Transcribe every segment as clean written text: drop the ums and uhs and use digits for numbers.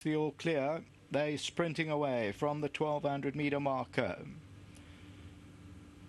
the all clear. They sprinting away from the 1200-meter marker.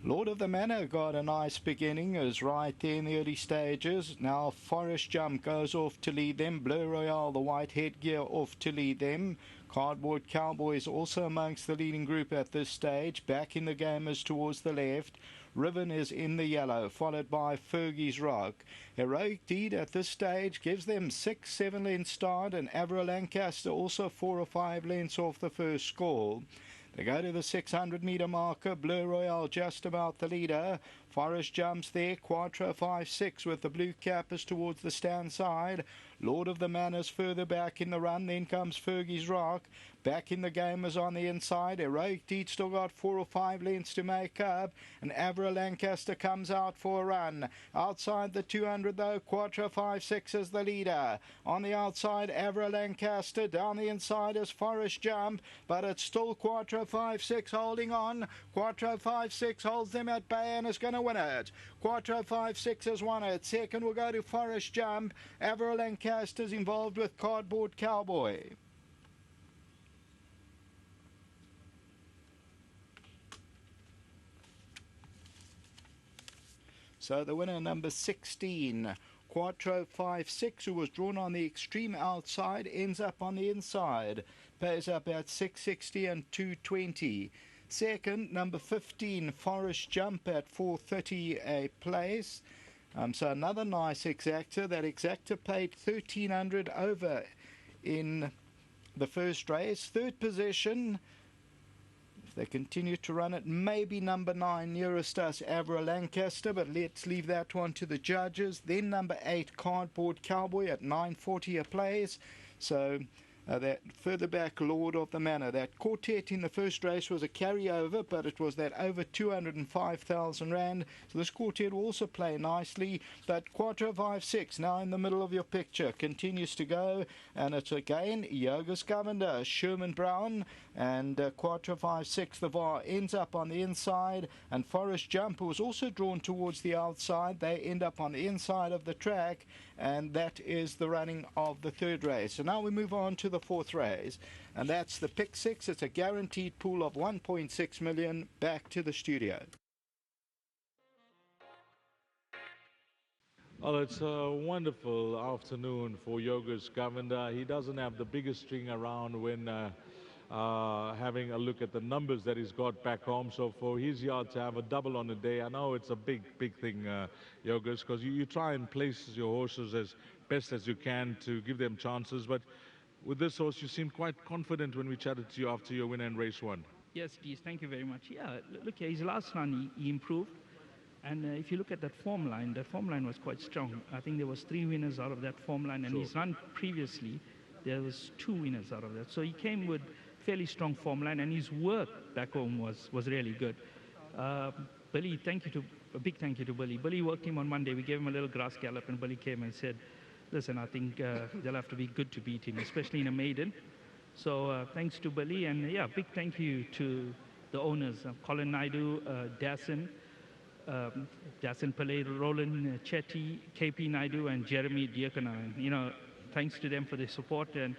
Lord of the Manor got a nice beginning, is right there in the early stages. Now Forest Jump goes off to lead them. Bleu Royale, the white headgear, off to lead them. Cardboard Cowboys also amongst the leading group at this stage. Back in the game is towards the left. Riven is in the yellow, followed by Fergie's Rock. Heroic Deed at this stage gives them 6-7 lengths start, and Avra Lancaster also 4 or 5 lengths off the first score. They go to the 600-meter marker. Bleu Royale just about the leader. Forest Jumps there. QUATRO 5-6 with the blue cap is towards the stand side. Lord of the Manors further back in the run. Then comes Fergie's Rock. Back in the game is on the inside. Heroic Deed still got 4 or 5 lengths to make up. And Avra Lancaster comes out for a run. Outside the 200 though, QUATRO 5-6 is the leader. On the outside, Avra Lancaster. Down the inside is Forest Jump. But it's still QUATRO 5-6 holding on. QUATRO 5-6 holds them at bay and is going to win it. QUATRO 5-6 has won it. Second will go to Forest Jump. Avra Lancaster's involved with Cardboard Cowboy. So the winner, number 16, QUATRO 5-6, who was drawn on the extreme outside, ends up on the inside. Pays up at 660 and 220. Second, number 15, Forest Jump at 430 a place. So another nice exactor. That exactor paid 1,300 over in the first race. Third position, if they continue to run it, maybe number 9, nearest us, Avra Lancaster, but let's leave that one to the judges. Then number 8, Cardboard Cowboy at 940 a place. So that further back, Lord of the Manor. That quartet in the first race was a carryover, but it was that over 205,000 rand. So this quartet will also play nicely. But QUATRO 5-6, now in the middle of your picture, continues to go. And it's again Yogus Governor, Sherman Brown, and QUATRO 5-6. The VAR ends up on the inside. And Forest Jump, who was also drawn towards the outside, they end up on the inside of the track. And that is the running of the third race. So now we move on to the fourth race, and that's the pick 6. It's a guaranteed pool of 1.6 million. Back to the studio. Well, it's a wonderful afternoon for Yogus Govender. He doesn't have the biggest string around when having a look at the numbers that he's got back home. So for his yard to have a double on a day, I know it's a big thing, Yogus, because you try and place your horses as best as you can to give them chances. But with this horse, you seemed quite confident when we chatted to you after your win in race 1. Yes, Dees, thank you very much. Yeah, look here, his last run, he improved. And if you look at that form line was quite strong. I think there was 3 winners out of that form line, and his run previously, there was 2 winners out of that. So he came with fairly strong form line, and his work back home was really good. Billy, a big thank you to Billy. Billy worked him on Monday. We gave him a little grass gallop, and Billy came and said, listen, I think they'll have to be good to beat him, especially in a maiden. So thanks to Billy, and yeah, big thank you to the owners, Colin Naidu, Dasin Pillay, Roland Chetty, KP Naidu, and Jeremy Diakana. Thanks to them for their support, and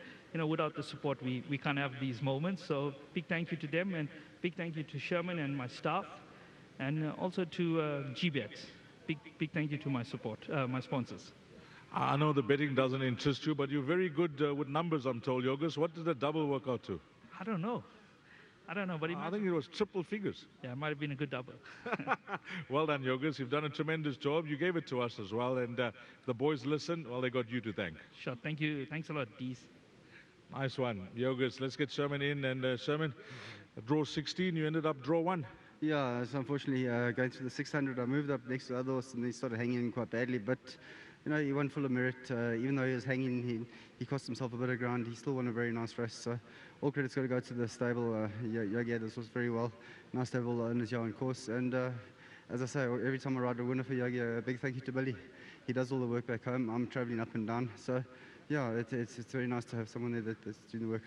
without the support, we can't have these moments. So big thank you to them, and big thank you to Sherman and my staff, and also to GBets. Big thank you to my sponsors. I know the betting doesn't interest you, but you're very good with numbers, I'm told, Yogus. What did the double work out to? I don't know, but I think it was triple figures. Yeah, it might have been a good double. Well done, Yogus. You've done a tremendous job. You gave it to us as well, and if the boys listen, well, they got you to thank. Sure, thank you. Thanks a lot, Dees. Nice one, Yogus. Let's get Sherman in, and Sherman, draw 16, you ended up draw 1. Yeah, so unfortunately, going through the 600, I moved up next to the other horse, and he started hanging in quite badly, but he won full of merit. Even though he was hanging, he cost himself a bit of ground. He still won a very nice race. So all credit's got to go to the stable. Yogi had this horse very well. Nice stable owners here on course. And as I say, every time I ride a winner for Yogi, a big thank you to Billy. He does all the work back home. I'm travelling up and down. So yeah, it's very nice to have someone there that's doing the work.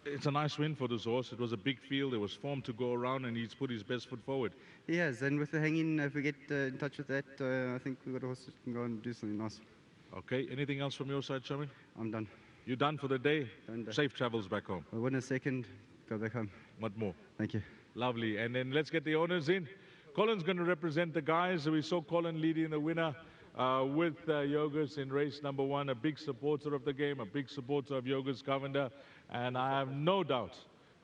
It's a nice win for this horse. It was a big field. There was form to go around, and he's put his best foot forward. He has, and with the hanging, if we get in touch with that, I think we've got a horse that can go and do something nice. Okay, anything else from your side, Sherman? I'm done. You're done for the day. Done. Safe travels back home. We'll win a second, go back home. What more? Thank you. Lovely. And then let's get the owners in. Colin's going to represent the guys. We saw Colin leading the winner with Yogus in race number 1, a big supporter of the game, a big supporter of Yogus Govender. And I have no doubt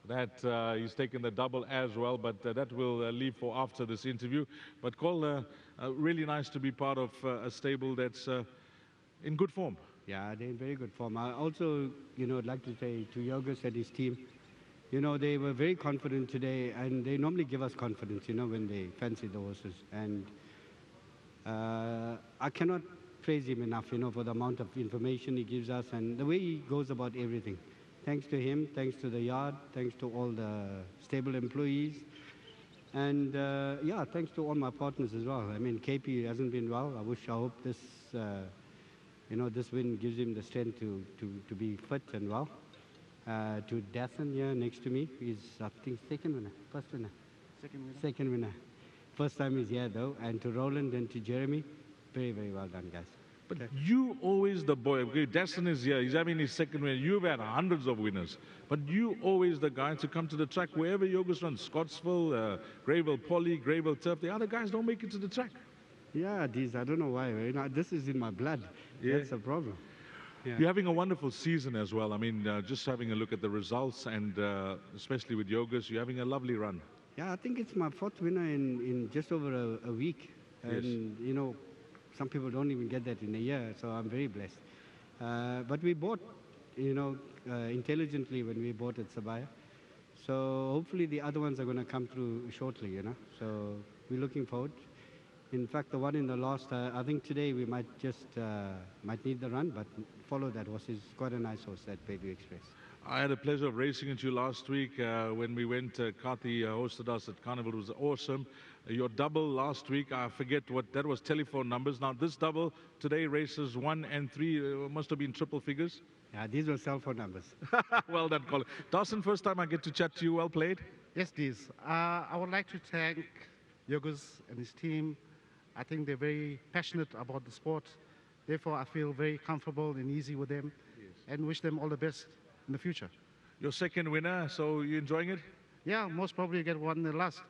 that he's taken the double as well, but that will leave for after this interview. But Col, really nice to be part of a stable that's in good form. Yeah, they're in very good form. I also, would like to say to Yogus and his team, they were very confident today, and they normally give us confidence, when they fancy the horses. And I cannot praise him enough, for the amount of information he gives us and the way he goes about everything. Thanks to him, thanks to the yard, thanks to all the stable employees, and yeah, thanks to all my partners as well. I mean, KP hasn't been well. I hope this, this win gives him the strength to be fit and well. To Dathan here next to me, he's, I think, second winner. Second winner. First time he's here though. And to Roland and to Jeremy, very, very well done, guys. But you always the boy. Okay, Dasson is here. He's having his second win. You've had hundreds of winners. But you always the guy to come to the track wherever Yogus runs. Scottsville, Greyville Poly, Greyville Turf. The other guys don't make it to the track. Yeah, I don't know why. This is in my blood. Yeah. That's a problem. Yeah. You're having a wonderful season as well. I mean, just having a look at the results and especially with Yogus, you're having a lovely run. Yeah, I think it's my 4th winner in just over a week. And, yes. Some people don't even get that in a year, so I'm very blessed. But we bought, intelligently when we bought at Sabaya. So hopefully the other ones are going to come through shortly, So we're looking forward. In fact, the one in the last, I think today we might just, might need the run, but follow that horse. Is quite a nice horse, that Baby Express. I had the pleasure of racing with you last week when we went, Kathy hosted us at Carnival. It was awesome. Your double last week, I forget what, that was telephone numbers. Now this double, today races 1 and 3, must have been triple figures. Yeah, these were cell phone numbers. Well done, Colin. Dawson, first time I get to chat to you, well played. Yes, Deez. I would like to thank Yogus and his team. I think they're very passionate about the sport. Therefore, I feel very comfortable and easy with them, and wish them all the best in the future. Your second winner, so you enjoying it? Yeah, most probably get one in the last.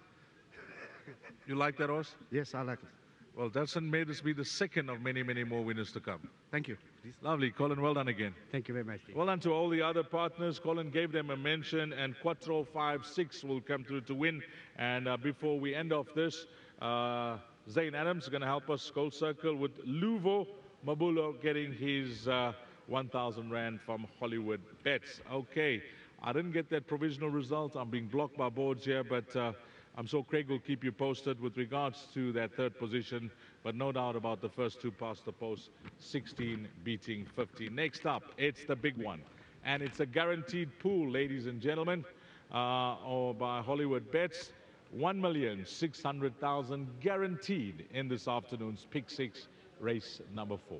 You like that horse? Yes, I like it. Well, that's made us be the second of many, many more winners to come. Thank you. Lovely. Colin, well done again. Thank you very much. Well done to all the other partners. Colin gave them a mention, and QUATRO 5-6 will come through to win. And before we end off this, Zane Adams is going to help us Gold Circle with Luvo Mabulo getting his 1,000 Rand from Hollywoodbets. Okay, I didn't get that provisional result. I'm being blocked by boards here, but I'm sure Craig will keep you posted with regards to that third position. But no doubt about the first two past the post, 16 beating 15. Next up, it's the big one. And it's a guaranteed pool, ladies and gentlemen, or by Hollywoodbets. 1,600,000 guaranteed in this afternoon's Pick 6 race number 4.